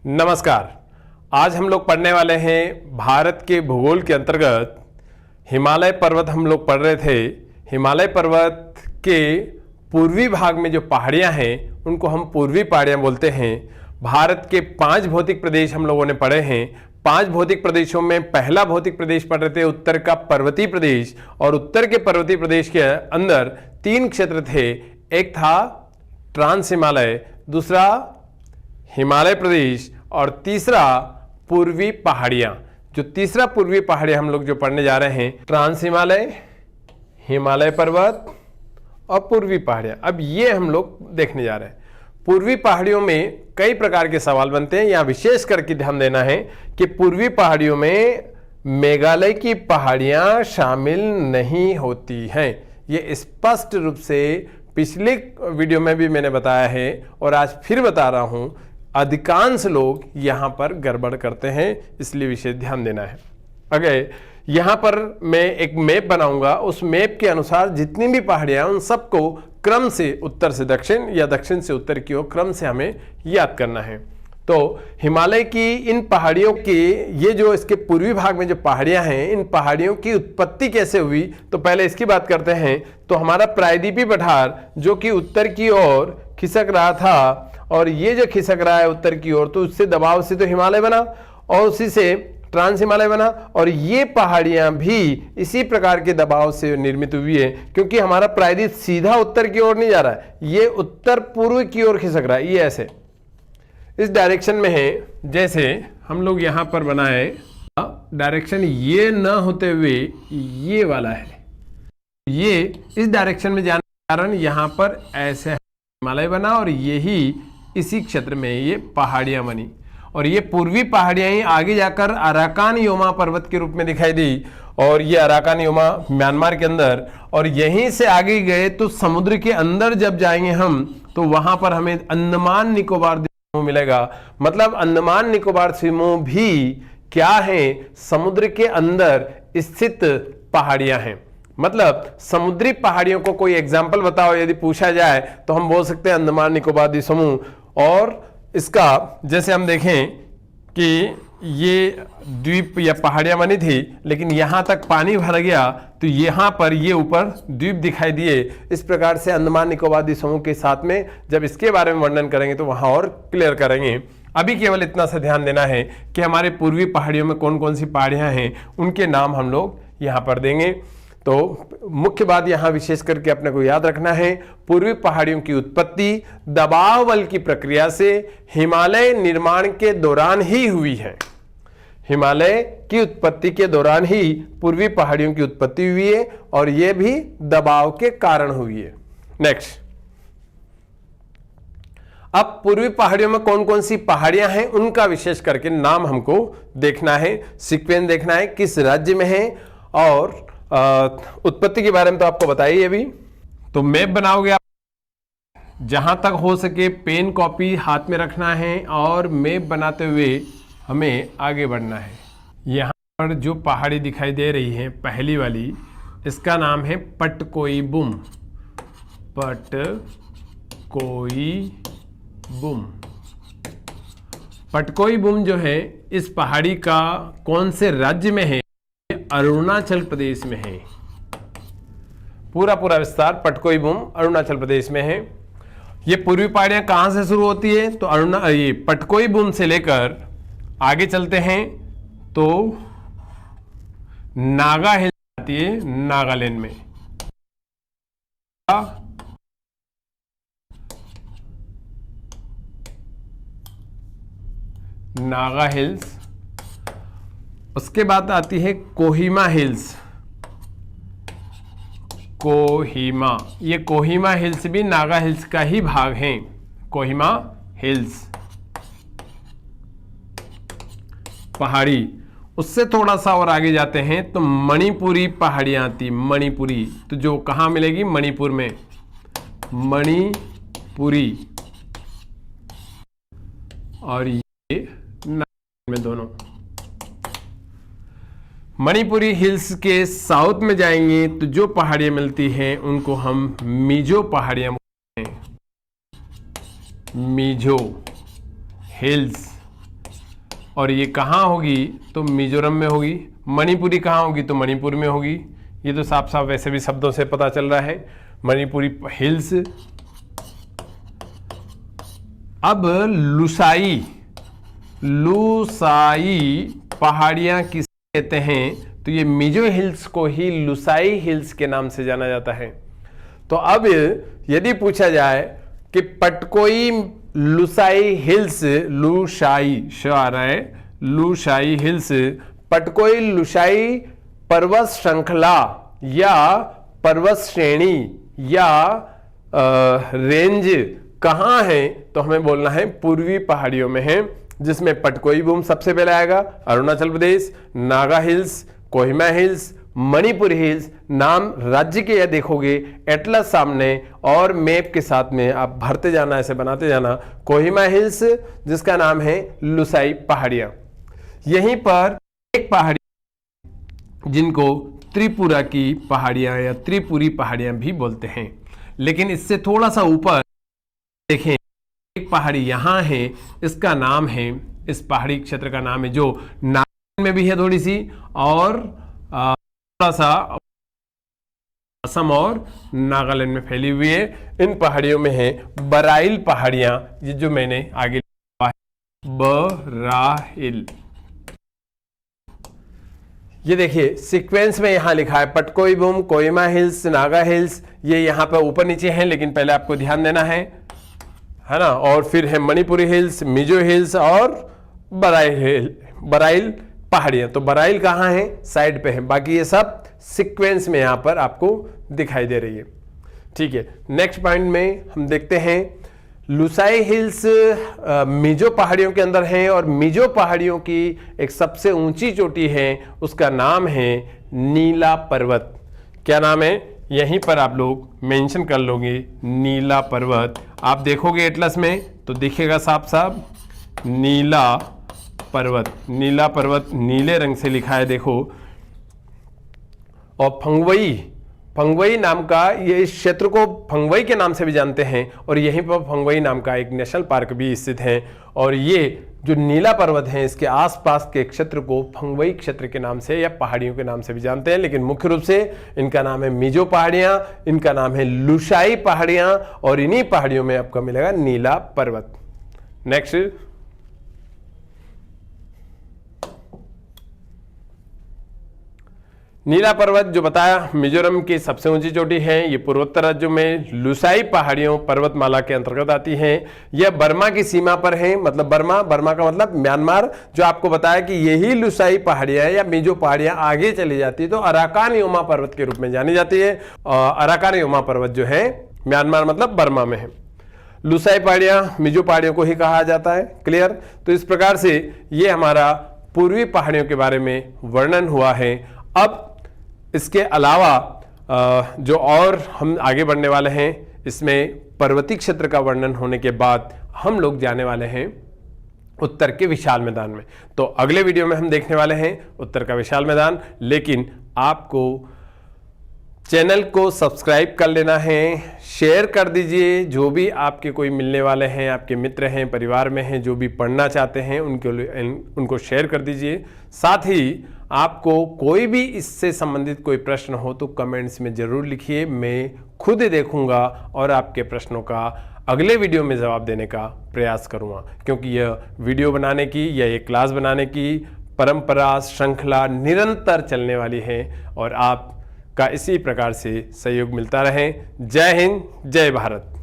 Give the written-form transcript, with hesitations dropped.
नमस्कार। आज हम लोग पढ़ने वाले हैं भारत के भूगोल के अंतर्गत हिमालय पर्वत हम लोग पढ़ रहे थे। हिमालय पर्वत के पूर्वी भाग में जो पहाड़ियां हैं उनको हम पूर्वी पहाड़ियां बोलते हैं। भारत के 5 भौतिक प्रदेश हम लोगों ने पढ़े हैं। 5 भौतिक प्रदेशों में पहला भौतिक प्रदेश पढ़ रहे थे उत्तर का पर्वतीय प्रदेश, और उत्तर के पर्वतीय प्रदेश के अंदर 3 क्षेत्र थे। एक था ट्रांस हिमालय, दूसरा हिमालय प्रदेश और तीसरा पूर्वी पहाड़ियां। जो तीसरा पूर्वी पहाड़ियां हम लोग जो पढ़ने जा रहे हैं, ट्रांस हिमालय, हिमालय पर्वत और पूर्वी पहाड़ियां। अब ये हम लोग देखने जा रहे हैं। पूर्वी पहाड़ियों में कई प्रकार के सवाल बनते हैं। यहां विशेष करके ध्यान देना है कि पूर्वी पहाड़ियों में मेघालय की पहाड़ियां शामिल नहीं होती हैं। ये स्पष्ट रूप से पिछले वीडियो में भी मैंने बताया है और आज फिर बता रहा हूं। अधिकांश लोग यहां पर गड़बड़ करते हैं, इसलिए विशेष ध्यान देना है। अगर यहां पर मैं एक मैप बनाऊंगा, उस मैप के अनुसार जितनी भी पहाड़ियां हैं उन सबको क्रम से उत्तर से दक्षिण या दक्षिण से उत्तर की ओर क्रम से हमें याद करना है। तो हिमालय की इन पहाड़ियों की, ये जो इसके पूर्वी भाग में जो पहाड़ियां हैं, इन पहाड़ियों की उत्पत्ति कैसे हुई, तो पहले इसकी बात करते हैं। तो हमारा प्रायद्वीपीय पठार जो कि उत्तर की ओर खिसक रहा था, और ये जो खिसक रहा है उत्तर की ओर, तो उससे दबाव से तो हिमालय बना और उसी से ट्रांस हिमालय बना। और ये पहाड़ियां भी इसी प्रकार के दबाव से निर्मित हुई है, क्योंकि हमारा प्रायद्वीप सीधा उत्तर की ओर नहीं जा रहा है, ये उत्तर पूर्व की ओर खिसक रहा है। ये ऐसे इस डायरेक्शन में है। जैसे हम लोग यहां पर बनाए, डायरेक्शन ये न होते हुए ये वाला है, ये इस डायरेक्शन में जाने के कारण यहां पर ऐसे हिमालय बना और यही इसी क्षेत्र में ये पहाड़ियां बनी। और ये पूर्वी पहाड़ियां ही आगे जाकर अराकान योमा पर्वत के रूप में दिखाई दी, और ये अराकान योमा म्यांमार के अंदर, और यहीं से आगे गए तो समुद्र के अंदर जब जाएंगे हम, तो वहां पर हमें अंडमान निकोबार समूह मिलेगा। मतलब अंडमान निकोबार समूह भी क्या है, समुद्र के अंदर स्थित पहाड़ियां हैं। मतलब समुद्री पहाड़ियों को कोई एग्जाम्पल बताओ यदि पूछा जाए, तो हम बोल सकते हैं अंडमान निकोबार द्वीप समूह। और इसका जैसे हम देखें कि ये द्वीप या पहाड़ियां बनी थी, लेकिन यहां तक पानी भर गया तो यहां पर ये ऊपर द्वीप दिखाई दिए। इस प्रकार से अंडमान निकोबार द्वीप समूह के साथ में जब इसके बारे में वर्णन करेंगे तो वहां और क्लियर करेंगे। अभी केवल इतना सा ध्यान देना है कि हमारे पूर्वी पहाड़ियों में कौन कौन सी पहाड़ियां हैं, उनके नाम हम लोग यहां पर देंगे। तो मुख्य बात यहां विशेष करके अपने को याद रखना है, पूर्वी पहाड़ियों की उत्पत्ति दबाव बल की प्रक्रिया से हिमालय निर्माण के दौरान ही हुई है। हिमालय की उत्पत्ति के दौरान ही पूर्वी पहाड़ियों की उत्पत्ति हुई है, और यह भी दबाव के कारण हुई है। नेक्स्ट, अब पूर्वी पहाड़ियों में कौन कौन सी पहाड़ियां हैं उनका विशेष करके नाम हमको देखना है, सीक्वेंस देखना है, किस राज्य में है, और उत्पत्ति के बारे में तो आपको बताइए। अभी तो मैप बनाओगे आप, जहां तक हो सके पेन कॉपी हाथ में रखना है और मैप बनाते हुए हमें आगे बढ़ना है। यहां पर जो पहाड़ी दिखाई दे रही है पहली वाली, इसका नाम है पटकोई-बुम। पटकोई-बुम। पटकोई-बुम जो है इस पहाड़ी का कौन से राज्य में है, अरुणाचल प्रदेश में है। पूरा विस्तार पटकोई-बुम अरुणाचल प्रदेश में है। ये पूर्वी पहाड़ियां कहां से शुरू होती है, तो ये पटकोई-बुम से लेकर आगे चलते हैं तो नागा हिल्स आती है, नागालैंड में। नागा हिल्स, उसके बाद आती है कोहिमा हिल्स। कोहिमा, ये कोहिमा हिल्स भी नागा हिल्स का ही भाग है। कोहिमा हिल्स पहाड़ी। उससे थोड़ा सा और आगे जाते हैं तो मणिपुरी पहाड़ियां आती। मणिपुरी तो जो कहां मिलेगी, मणिपुर में। मणिपुरी, और ये नागालैंड में दोनों। मणिपुरी हिल्स के साउथ में जाएंगे तो जो पहाड़ियां मिलती हैं उनको हम मिजो पहाड़ियां बोलते हैं। मिजो हिल्स और ये कहाँ होगी तो मिजोरम में होगी। मणिपुरी कहाँ होगी तो मणिपुर में होगी। ये तो साफ साफ वैसे भी शब्दों से पता चल रहा है, मणिपुरी हिल्स। अब लुसाई पहाड़ियां किसे कहते हैं तो ये मिजो हिल्स को ही लुसाई हिल्स के नाम से जाना जाता है। तो अब यदि पूछा जाए कि पटकोई लुसाई हिल्स, लुसाई श आ रहा है, लुसाई हिल्स, पटकोई लुसाई पर्वत श्रृंखला या पर्वत श्रेणी या रेंज कहाँ है तो हमें बोलना है पूर्वी पहाड़ियों में है, जिसमें पटकोई बूम सबसे पहले आएगा, Arunachal Pradesh, Naga hills, Kohima hills, Manipur hills. नाम राज्य के यह देखोगे एटलस सामने और मैप के साथ में आप भरते जाना, ऐसे बनाते जाना। कोहिमा हिल्स जिसका नाम है लुसाई पहाड़ियां। यहीं पर एक पहाड़ी जिनको त्रिपुरा की पहाड़ियां या त्रिपुरी पहाड़ियां भी बोलते हैं, लेकिन इससे थोड़ा सा ऊपर देखें एक पहाड़ी यहां है, इसका नाम है, इस पहाड़ी क्षेत्र का नाम है जो नागालैंड में भी है थोड़ी सी, और थोड़ा सा असम और नागालैंड में फैली हुई है। इन पहाड़ियों में है बराइल पहाड़ियां, ये जो मैंने आगे लिखा है बराइल। ये देखिए सीक्वेंस में यहां लिखा है Patkai boom, Kohima hills, Naga hills, ये यहां पर ऊपर नीचे हैं, लेकिन पहले आपको ध्यान देना है ना। और फिर है मणिपुरी हिल्स, मिजो हिल्स और बराइल पहाड़ियां। तो बराइल कहाँ है, साइड पे है, बाकी ये सब सीक्वेंस में यहां पर आपको दिखाई दे रही है। ठीक है, नेक्स्ट पॉइंट में हम देखते हैं लुसाई हिल्स मिजो पहाड़ियों के अंदर है, और मिजो पहाड़ियों की एक सबसे ऊंची चोटी है, उसका नाम है नीला पर्वत। क्या नाम है, यहीं पर आप लोग मेंशन कर लोगे नीला पर्वत। आप देखोगे एटलस में तो दिखेगा साफ साफ नीला पर्वत। नीला पर्वत नीले रंग से लिखा है देखो। और फंगवई नाम का, ये इस क्षेत्र को फंगवई के नाम से भी जानते हैं, और यहीं पर फंगवई नाम का एक नेशनल पार्क भी स्थित है। और ये जो नीला पर्वत है इसके आसपास के क्षेत्र को फंगवई क्षेत्र के नाम से या पहाड़ियों के नाम से भी जानते हैं, लेकिन मुख्य रूप से इनका नाम है मिजो पहाड़ियां, इनका नाम है लुसाई पहाड़ियां, और इन्हीं पहाड़ियों में आपको मिलेगा नीला पर्वत। नेक्स्ट, नीला पर्वत जो बताया मिजोरम की सबसे ऊंची चोटी है, ये पूर्वोत्तर राज्यों में लुसाई पहाड़ियों पर्वतमाला के अंतर्गत आती है। यह बर्मा की सीमा पर है, मतलब बर्मा का मतलब म्यांमार, जो आपको बताया कि यही लुसाई पहाड़ियां या मिजो पहाड़ियां आगे चली जाती है तो अराकान योमा पर्वत के रूप में जानी जाती है। अराकान योमा पर्वत जो है म्यांमार मतलब बर्मा में है। लुसाई पहाड़ियां मिजो पहाड़ियों को ही कहा जाता है। क्लियर। तो इस प्रकार से ये हमारा पूर्वी पहाड़ियों के बारे में वर्णन हुआ है। अब इसके अलावा जो और हम आगे बढ़ने वाले हैं, इसमें पर्वतीय क्षेत्र का वर्णन होने के बाद हम लोग जाने वाले हैं उत्तर के विशाल मैदान में। तो अगले वीडियो में हम देखने वाले हैं उत्तर का विशाल मैदान, लेकिन आपको चैनल को सब्सक्राइब कर लेना है, शेयर कर दीजिए। जो भी आपके कोई मिलने वाले हैं, आपके मित्र हैं, परिवार में हैं, जो भी पढ़ना चाहते हैं उनको शेयर कर दीजिए। साथ ही आपको कोई भी इससे संबंधित कोई प्रश्न हो तो कमेंट्स में ज़रूर लिखिए, मैं खुद देखूंगा और आपके प्रश्नों का अगले वीडियो में जवाब देने का प्रयास करूंगा, क्योंकि यह वीडियो बनाने की या ये क्लास बनाने की परंपरा श्रृंखला निरंतर चलने वाली है और आपका इसी प्रकार से सहयोग मिलता रहे। जय हिंद, जय भारत।